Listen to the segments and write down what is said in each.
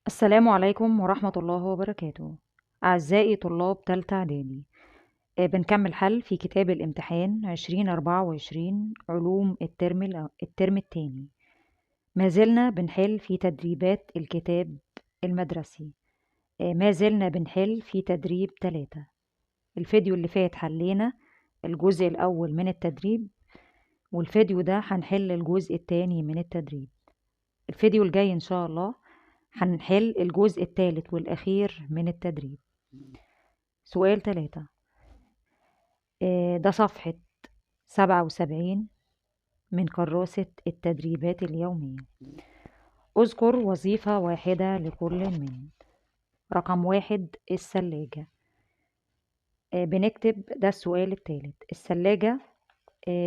السلام عليكم ورحمة الله وبركاته. أعزائي طلاب تالتة إعدادي، بنكمل حل في كتاب الامتحان 2024 علوم الترم التاني. ما زلنا بنحل في تدريبات الكتاب المدرسي. ما زلنا بنحل في تدريب 3. الفيديو اللي فات حلينا الجزء الأول من التدريب، والفيديو ده هنحل الجزء التاني من التدريب. الفيديو الجاي إن شاء الله هنحل الجزء الثالث والأخير من التدريب. سؤال 3، ده صفحة 77 من كراسة التدريبات اليومية. اذكر وظيفة واحدة لكل من. رقم 1 الثلاجة. بنكتب ده السؤال الثالث. الثلاجة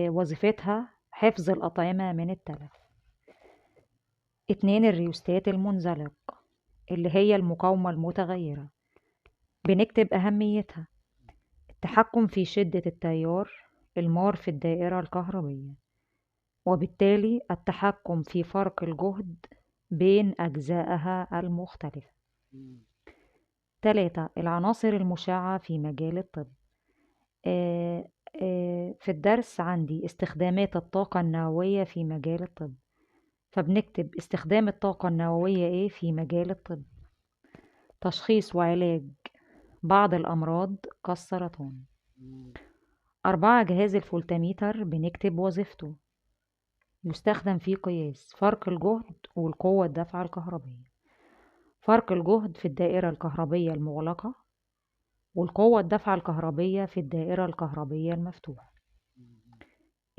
وظيفتها حفظ الأطعمة من التلف. 2 الريوستات المنزلق اللي هي المقاومة المتغيرة. بنكتب أهميتها: التحكم في شدة التيار المار في الدائرة الكهربية، وبالتالي التحكم في فرق الجهد بين أجزائها المختلفة. 3 العناصر المشعة في مجال الطب. في الدرس عندي استخدامات الطاقة النووية في مجال الطب، فبنكتب استخدام الطاقة النووية إيه في مجال الطب. تشخيص وعلاج بعض الأمراض كالسرطان. 4 جهاز الفولتميتر بنكتب وظيفته: يستخدم في قياس فرق الجهد والقوة الدافعة الكهربية. فرق الجهد في الدائرة الكهربية المغلقة، والقوة الدافعة الكهربية في الدائرة الكهربية المفتوحة.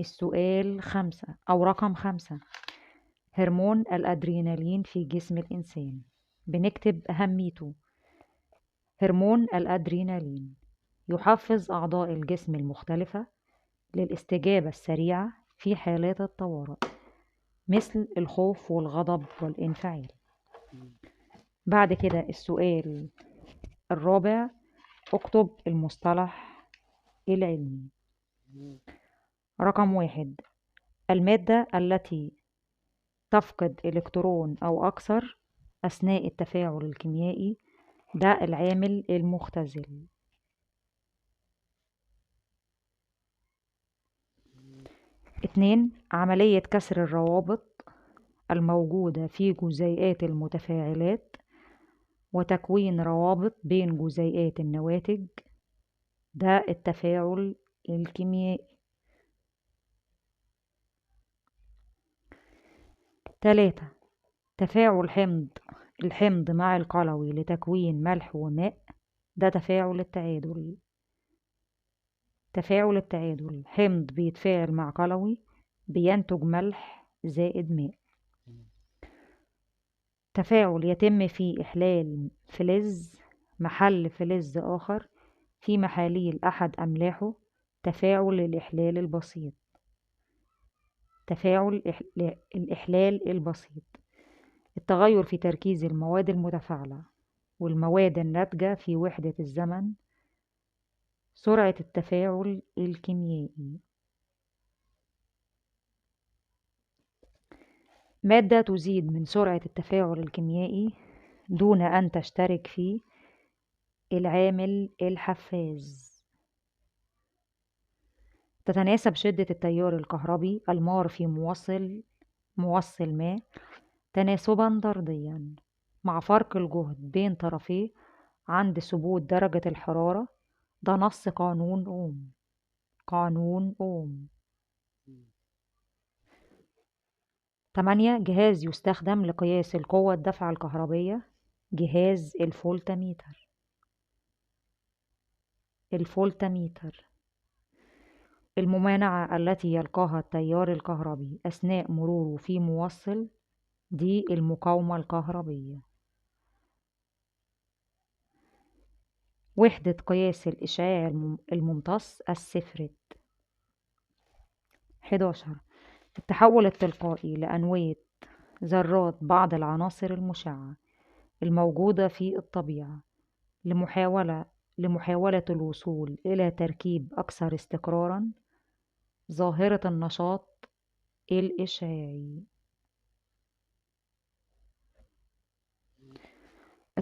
السؤال 5 أو رقم 5، هرمون الأدرينالين في جسم الإنسان. بنكتب أهميته: هرمون الأدرينالين يحفز أعضاء الجسم المختلفة للاستجابة السريعة في حالات الطوارئ، مثل الخوف والغضب والانفعال. بعد كده السؤال الرابع، اكتب المصطلح العلمي. رقم 1، المادة التي تفقد إلكترون أو أكثر أثناء التفاعل الكيميائي، ده العامل المختزل. 2 عملية كسر الروابط الموجودة في جزيئات المتفاعلات وتكوين روابط بين جزيئات النواتج، ده التفاعل الكيميائي. 3 تفاعل الحمض مع القلوي لتكوين ملح وماء، ده تفاعل التعادل. تفاعل التعادل، حمض بيتفاعل مع قلوي بينتج ملح زائد ماء. تفاعل يتم فيه إحلال فلز محل فلز آخر في محاليل أحد أملاحه، تفاعل الإحلال البسيط. تفاعل الإحلال البسيط، التغير في تركيز المواد المتفاعلة والمواد الناتجة في وحدة الزمن، سرعة التفاعل الكيميائي. مادة تزيد من سرعة التفاعل الكيميائي دون أن تشترك فيه العامل الحفاز. تتناسب شدة التيار الكهربي المار في موصل ما تناسبا طرديا مع فرق الجهد بين طرفيه عند ثبوت درجة الحرارة، ده نص قانون أوم. قانون أوم. 8 جهاز يستخدم لقياس القوة الدافعة الكهربية، جهاز الفولتميتر. الفولتميتر، الممانعة التي يلقاها التيار الكهربي أثناء مروره في موصل، دي المقاومة الكهربية. وحدة قياس الإشعاع الممتص السفرت. 11 التحول التلقائي لأنوية ذرات بعض العناصر المشعة الموجودة في الطبيعة لمحاولة الوصول إلى تركيب أكثر استقراراً، ظاهرة النشاط الإشعاعي.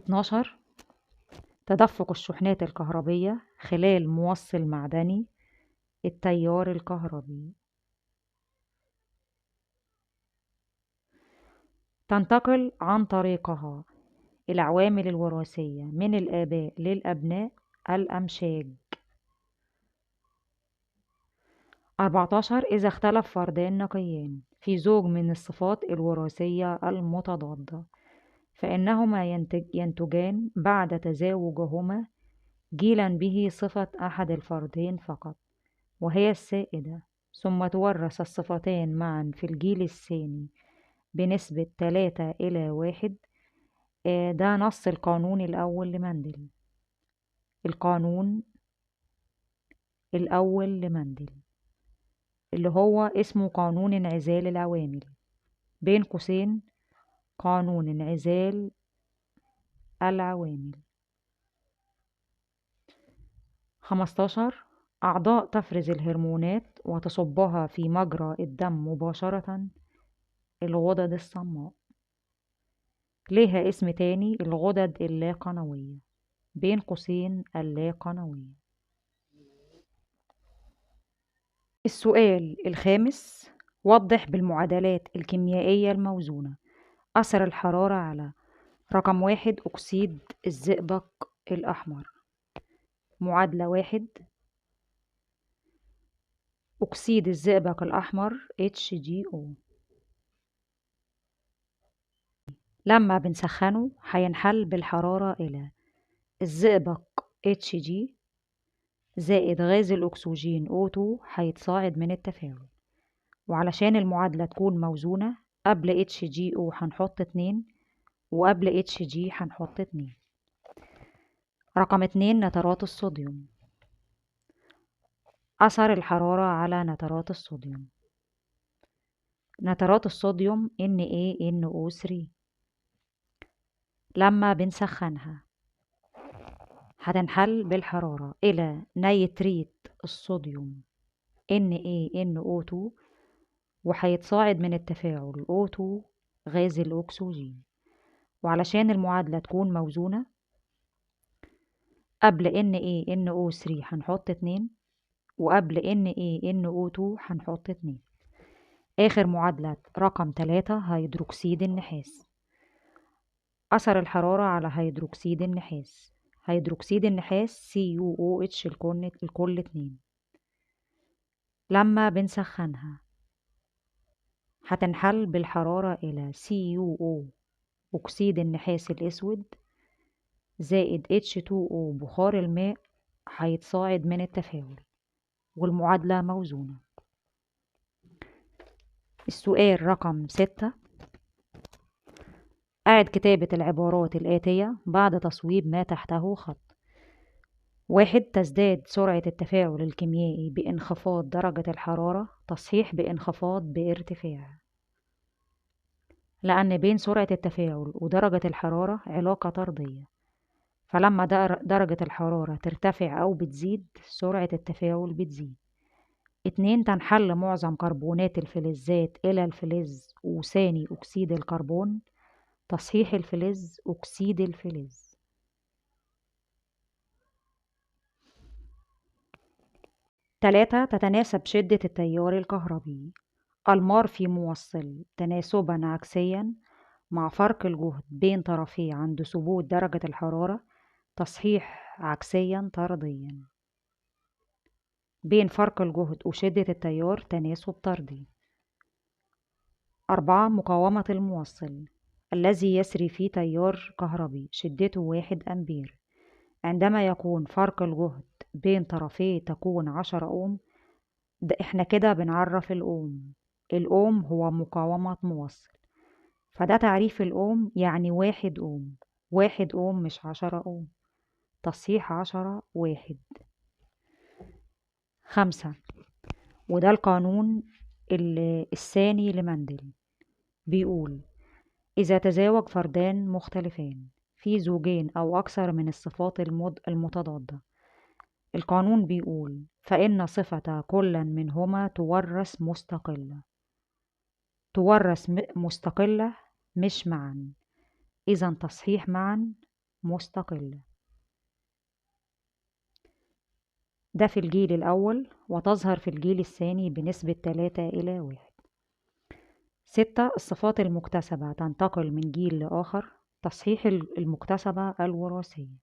12. تدفق الشحنات الكهربية خلال موصل معدني التيار الكهربي. تنتقل عن طريقها العوامل الوراثية من الآباء للأبناء الأمشاج. 14. إذا اختلف فردان نقيان في زوج من الصفات الوراثية المتضادة فإنهما ينتجان بعد تزاوجهما جيلا به صفة أحد الفردين فقط وهي السائدة، ثم تورث الصفتان معا في الجيل الثاني بنسبة 3:1. ده نص القانون الأول لمندل. القانون الأول لمندل اللي هو اسمه قانون انعزال العوامل، بين قوسين قانون انعزال العوامل. 15. أعضاء تفرز الهرمونات وتصبها في مجرى الدم مباشرة، الغدد الصماء. ليها اسم تاني، الغدد اللاقنوية، بين قوسين اللاقنوية. السؤال الخامس: وضح بالمعادلات الكيميائية الموزونة أثر الحرارة على رقم 1 أكسيد الزئبق الأحمر. معادلة 1: أكسيد الزئبق الأحمر HGO لما بنسخنه هينحل بالحرارة إلى الزئبق Hg زائد غاز الأكسجين O2 هيتصاعد من التفاعل. وعلشان المعادلة تكون موزونة قبل HGO هنحط 2 وقبل HG هنحط 2. رقم 2: نترات الصوديوم. أثر الحرارة على نترات الصوديوم. نترات الصوديوم NaNO3 لما بنسخنها هتنحل بالحرارة إلى نيتريت الصوديوم NaNO2 وهيتصاعد من التفاعل O2 غاز الأكسجين. وعلشان المعادلة تكون موزونة قبل NaNO3 هنحط 2 وقبل NaNO2 هنحط 2. آخر معادلة رقم 3: هيدروكسيد النحاس. أثر الحرارة على هيدروكسيد النحاس. هيدروكسيد النحاس CuOH الكل 2 لما بنسخنها هتنحل بالحرارة إلى CuO أكسيد النحاس الأسود زائد H2O بخار الماء هيتصاعد من التفاعل والمعادلة موزونة. السؤال رقم 6: أعد كتابة العبارات الآتية بعد تصويب ما تحته خط. 1. تزداد سرعة التفاعل الكيميائي بانخفاض درجة الحرارة، تصحيح بانخفاض بارتفاع. لأن بين سرعة التفاعل ودرجة الحرارة علاقة طردية، فلما درجة الحرارة ترتفع أو بتزيد سرعة التفاعل بتزيد. 2. تنحل معظم كربونات الفلزات إلى الفلز وثاني أكسيد الكربون، تصحيح الفلز أكسيد الفلز. 3. تتناسب شدة التيار الكهربي المار في موصل تناسبا عكسيا مع فرق الجهد بين طرفيه عند ثبوت درجة الحرارة، تصحيح عكسيا طرديا. بين فرق الجهد وشدة التيار تناسب طردي. 4. مقاومة الموصل الذي يسري فيه تيار كهربي شدته 1 أمبير عندما يكون فرق الجهد بين طرفيه تكون 10 أوم. ده احنا كده بنعرف الأوم. الأوم هو مقاومة موصل، فده تعريف الأوم يعني 1 أوم. 1 أوم مش 10 أوم. تصحيح 10 1. 5. وده القانون الثاني لمندل، بيقول: إذا تزاوج فردان مختلفان في زوجين أو أكثر من الصفات المتضادة، القانون بيقول فإن صفة كل منهما تورث مستقلة. تورث مستقلة مش معا. إذا تصحيح معا مستقل. ده في الجيل الأول، وتظهر في الجيل الثاني بنسبة 3:1. 6. الصفات المكتسبة تنتقل من جيل لآخر. تصحيح المكتسبة الوراثية.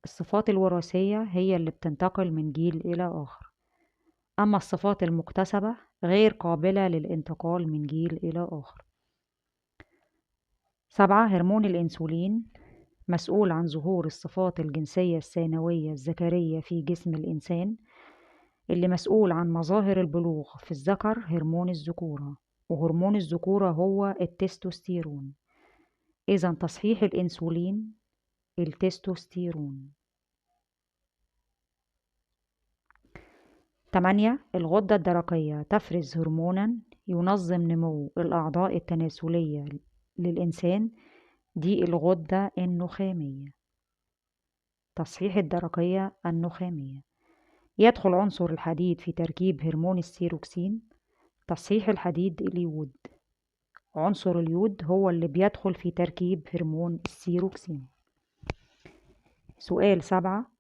الصفات الوراثية هي اللي بتنتقل من جيل إلى آخر، أما الصفات المكتسبة غير قابلة للانتقال من جيل إلى آخر. 7. هرمون الأنسولين مسؤول عن ظهور الصفات الجنسية الثانوية الذكرية في جسم الإنسان. اللي مسؤول عن مظاهر البلوغ في الذكر هرمون الذكورة، وهرمون الذكورة هو التستوستيرون. إذا تصحيح الأنسولين التستوستيرون. 8. الغدة الدرقية تفرز هرمونا ينظم نمو الأعضاء التناسلية للإنسان، دي الغدة النخامية. تصحيح الدرقية النخامية. يدخل عنصر الحديد في تركيب هرمون السيروكسين. تصحيح الحديد اليود. عنصر اليود هو اللي بيدخل في تركيب هرمون السيروكسين. سؤال 7.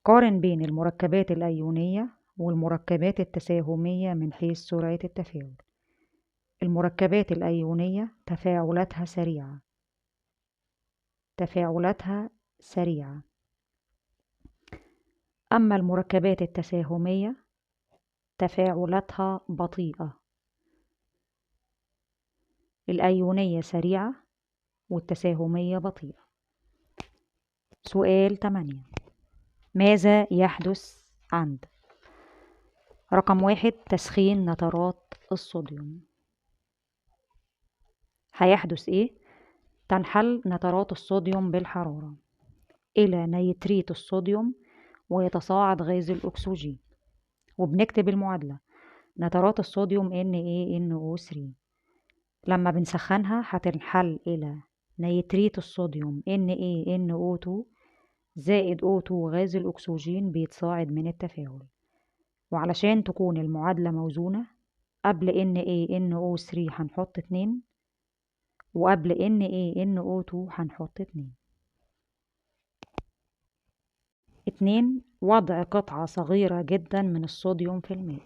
قارن بين المركبات الأيونية والمركبات التساهمية من حيث سرعة التفاعل. المركبات الأيونية تفاعلاتها سريعة، أما المركبات التساهمية تفاعلاتها بطيئة. الأيونية سريعة والتساهمية بطيئة. سؤال 8. ماذا يحدث عند رقم 1 تسخين نترات الصوديوم؟ هيحدث ايه؟ تنحل نترات الصوديوم بالحرارة إلى نيتريت الصوديوم ويتصاعد غاز الأكسجين. وبنكتب المعادلة نترات الصوديوم NaNO3. لما بنسخنها هتنحل إلى نيتريت الصوديوم NaNO2 زائد O2 غاز الأكسجين بيتصاعد من التفاعل. وعلشان تكون المعادلة موزونة قبل NaNO3 هنحط 2، وقبل NaNO2 هنحط 2. 2. وضع قطعة صغيرة جدا من الصوديوم في الماء.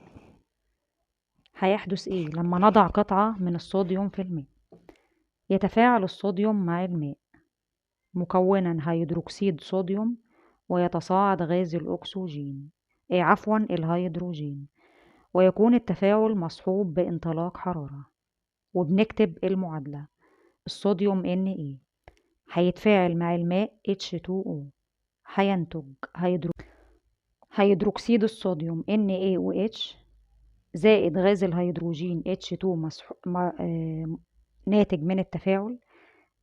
هيحدث ايه لما نضع قطعة من الصوديوم في الماء؟ يتفاعل الصوديوم مع الماء مكونا هيدروكسيد صوديوم ويتصاعد غاز الأكسجين الهيدروجين، ويكون التفاعل مصحوب بانطلاق حرارة. وبنكتب المعادلة الصوديوم Na هيتفاعل مع الماء H2O، هينتج هيدروكسيد الصوديوم NaOH زائد غاز الهيدروجين H2 ناتج من التفاعل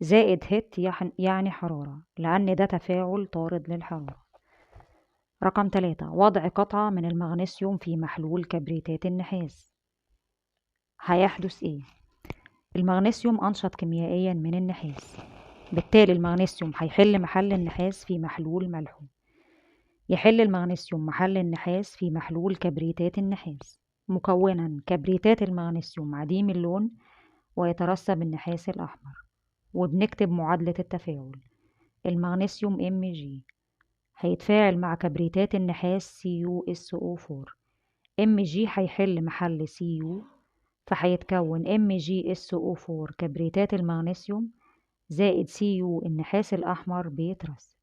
زائد هيت يعني حرارة، لأن ده تفاعل طارد للحرارة. رقم 3. وضع قطعة من المغنيسيوم في محلول كبريتات النحاس. هيحدث ايه؟ المغنيسيوم أنشط كيميائيا من النحاس، بالتالي المغنيسيوم هيحل محل النحاس في محلول ملحه. يحل المغنيسيوم محل النحاس في محلول كبريتات النحاس مكونا كبريتات المغنيسيوم عديم اللون ويترسب النحاس الأحمر. وبنكتب معادلة التفاعل المغنيسيوم Mg هيتفاعل مع كبريتات النحاس CuSO4. Mg هيحل محل Cu فهيتكون MgSO4 كبريتات المغنيسيوم زائد Cu النحاس الأحمر بيترسب.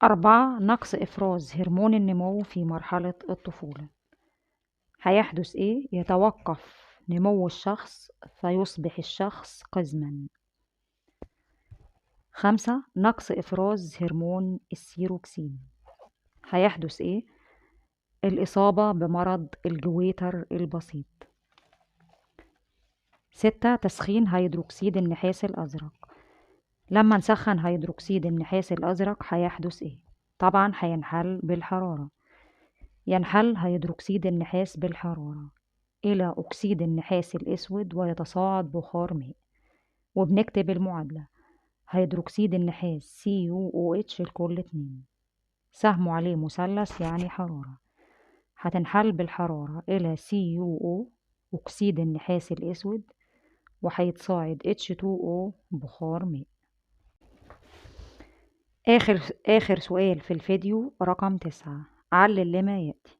4. نقص إفراز هرمون النمو في مرحلة الطفولة. هيحدث إيه؟ يتوقف نمو الشخص فيصبح الشخص قزما. 5. نقص إفراز هرمون السيروكسين. هيحدث إيه؟ الإصابة بمرض الجويتر البسيط. 6. تسخين هيدروكسيد النحاس الأزرق. لما نسخن هيدروكسيد النحاس الأزرق هيحدث إيه؟ طبعا هينحل بالحرارة. ينحل هيدروكسيد النحاس بالحرارة إلى أكسيد النحاس الأسود ويتصاعد بخار ماء. وبنكتب المعادلة هيدروكسيد النحاس CuOH الكل 2 سهمه عليه مثلث يعني حرارة، هتنحل بالحرارة إلى CuO أكسيد النحاس الأسود وهيتصاعد H2O بخار ماء. آخر سؤال في الفيديو رقم 9. علل لما يأتي.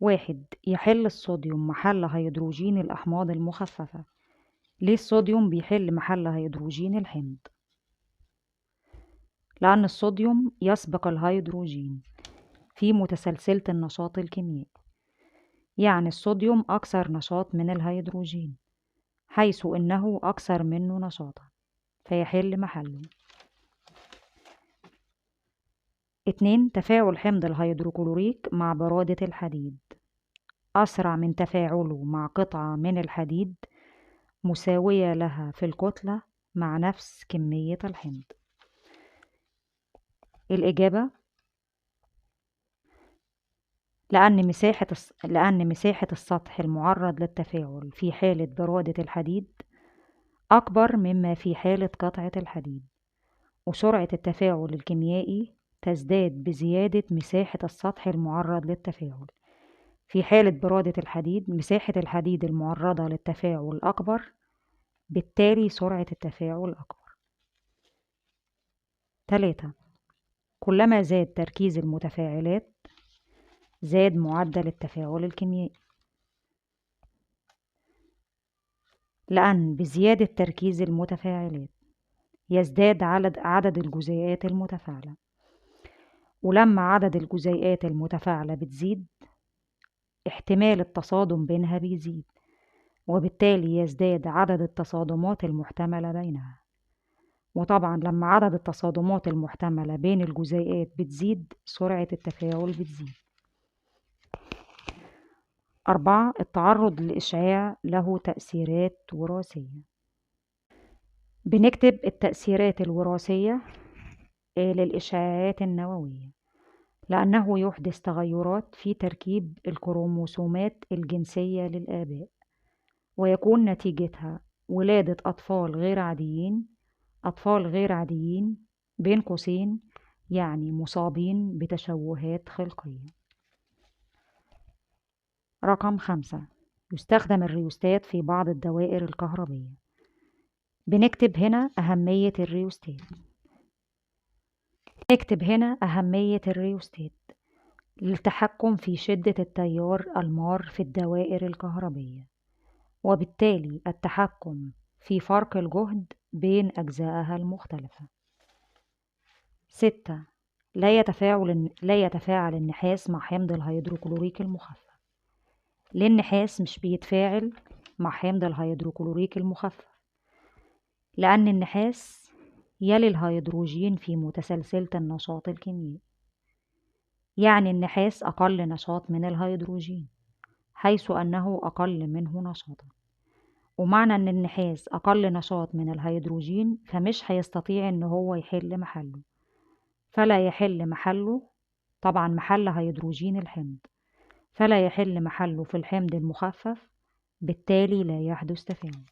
1. يحل الصوديوم محل هيدروجين الأحماض المخففة. ليه الصوديوم بيحل محل هيدروجين الحمض؟ لأن الصوديوم يسبق الهيدروجين في متسلسلة النشاط الكيميائي، يعني الصوديوم أكثر نشاط من الهيدروجين حيث إنه أكثر منه نشاطا فيحل محله. 2. تفاعل حمض الهيدروكلوريك مع برادة الحديد أسرع من تفاعله مع قطعة من الحديد مساوية لها في الكتلة مع نفس كمية الحمض. الإجابة: لأن مساحة السطح المعرض للتفاعل في حالة برادة الحديد أكبر مما في حالة قطعة الحديد، وسرعة التفاعل الكيميائي تزداد بزيادة مساحة السطح المعرض للتفاعل. في حالة برادة الحديد مساحة الحديد المعرضة للتفاعل أكبر، بالتالي سرعة التفاعل أكبر. 3. كلما زاد تركيز المتفاعلات زاد معدل التفاعل الكيميائي، لأن بزيادة تركيز المتفاعلات يزداد عدد الجزيئات المتفاعلة، ولما عدد الجزيئات المتفاعلة بتزيد احتمال التصادم بينها بيزيد، وبالتالي يزداد عدد التصادمات المحتملة بينها. وطبعا لما عدد التصادمات المحتملة بين الجزيئات بتزيد سرعة التفاعل بتزيد. 4. التعرض للإشعاع له تأثيرات وراثية. بنكتب التأثيرات الوراثية للإشعاعات النووية، لأنه يحدث تغيرات في تركيب الكروموسومات الجنسية للآباء، ويكون نتيجتها ولادة أطفال غير عاديين بين قوسين، يعني مصابين بتشوهات خلقية. رقم 5. يستخدم الريوستات في بعض الدوائر الكهربية. بنكتب هنا أهمية الريوستات. للتحكم في شدة التيار المار في الدوائر الكهربية، وبالتالي التحكم في فرق الجهد بين أجزائها المختلفة. 6. لا يتفاعل النحاس مع حمض الهيدروكلوريك المخفف. ليه النحاس مش بيتفاعل مع حمض الهيدروكلوريك المخفف؟ لأن النحاس يلي الهيدروجين في متسلسلة النشاط الكيميائي، يعني النحاس أقل نشاط من الهيدروجين حيث أنه أقل منه نشاطا، ومعنى أن النحاس أقل نشاط من الهيدروجين فمش هيستطيع أن هو يحل محله، فلا يحل محله طبعا محل هيدروجين الحمض، فلا يحل محله في الحمض المخفف، بالتالي لا يحدث تفاعل.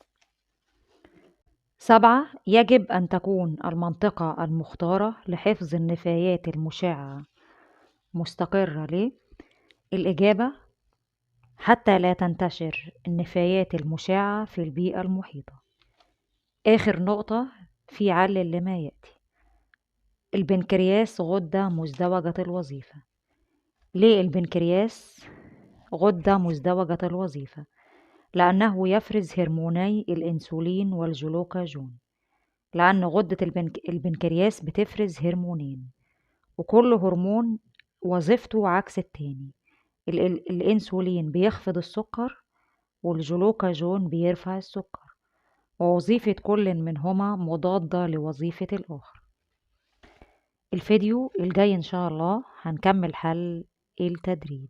7. يجب أن تكون المنطقة المختارة لحفظ النفايات المشعة مستقرة. ليه؟ الإجابة: حتى لا تنتشر النفايات المشعة في البيئة المحيطة. آخر نقطة في علل لما يأتي. البنكرياس غدة مزدوجة الوظيفة. ليه البنكرياس غدة مزدوجة الوظيفة؟ لأنه يفرز هرموني الإنسولين والجلوكاجون، لأن غدة البنكرياس بتفرز هرمونين، وكل هرمون وظيفته عكس التاني. الإنسولين بيخفض السكر، والجلوكاجون بيرفع السكر، ووظيفة كل منهما مضادة لوظيفة الآخر. الفيديو الجاي إن شاء الله هنكمل حل التدريب.